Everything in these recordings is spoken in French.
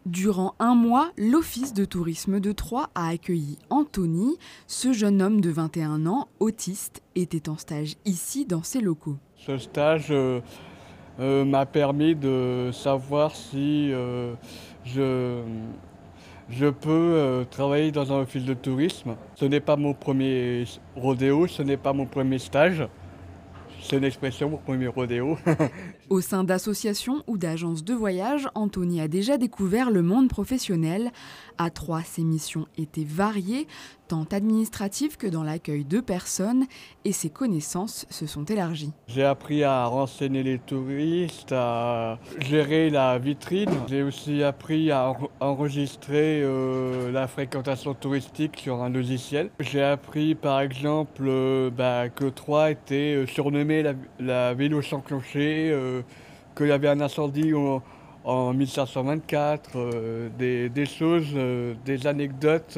Durant un mois, l'Office de tourisme de Troyes a accueilli Anthony. Ce jeune homme de 21 ans, autiste, était en stage ici dans ces locaux. Ce stage m'a permis de savoir si je, je peux travailler dans un office de tourisme. Ce n'est pas mon premier rodéo, ce n'est pas mon premier stage. C'est une expression, mon premier rodéo. Au sein d'associations ou d'agences de voyage, Anthony a déjà découvert le monde professionnel. À Troyes, ses missions étaient variées, tant administratives que dans l'accueil de personnes, et ses connaissances se sont élargies. J'ai appris à renseigner les touristes, à gérer la vitrine. J'ai aussi appris à enregistrer la fréquentation touristique sur un logiciel. J'ai appris par exemple que Troyes était surnommée la ville aux 100 clochers, qu'il y avait un incendie en 1524, des choses, des anecdotes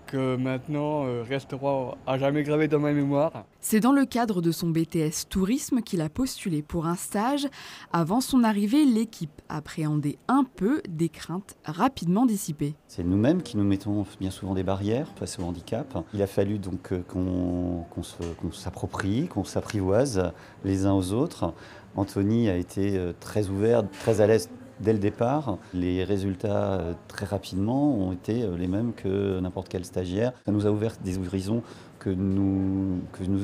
que maintenant resteront à jamais gravées dans ma mémoire. C'est dans le cadre de son BTS Tourisme qu'il a postulé pour un stage. Avant son arrivée, l'équipe appréhendait un peu, des craintes rapidement dissipées. C'est nous-mêmes qui nous mettons bien souvent des barrières face au handicap. Il a fallu donc qu'on s'approprie, qu'on s'apprivoise les uns aux autres. Anthony a été très ouvert, très à l'aise dès le départ. Les résultats très rapidement ont été les mêmes que n'importe quel stagiaire. Ça nous a ouvert des horizons que nous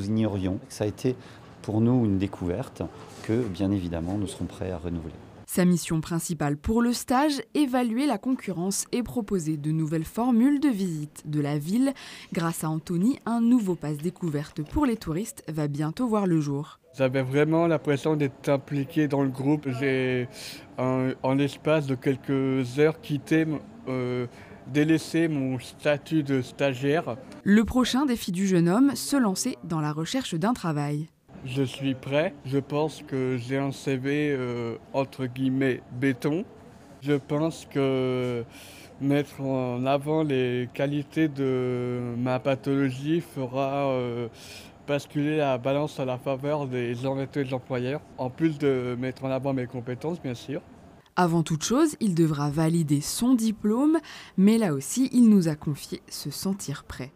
ignorions. Ça a été pour nous une découverte que bien évidemment nous serons prêts à renouveler. Sa mission principale pour le stage, évaluer la concurrence et proposer de nouvelles formules de visite de la ville. Grâce à Anthony, un nouveau pass découverte pour les touristes va bientôt voir le jour. J'avais vraiment l'impression d'être impliqué dans le groupe. J'ai, en l'espace de quelques heures, délaissé mon statut de stagiaire. Le prochain défi du jeune homme, se lancer dans la recherche d'un travail. Je suis prêt. Je pense que j'ai un CV entre guillemets béton. Je pense que mettre en avant les qualités de ma pathologie fera basculer la balance à la faveur des employeurs, en plus de mettre en avant mes compétences, bien sûr. Avant toute chose, il devra valider son diplôme, mais là aussi, il nous a confié se sentir prêt.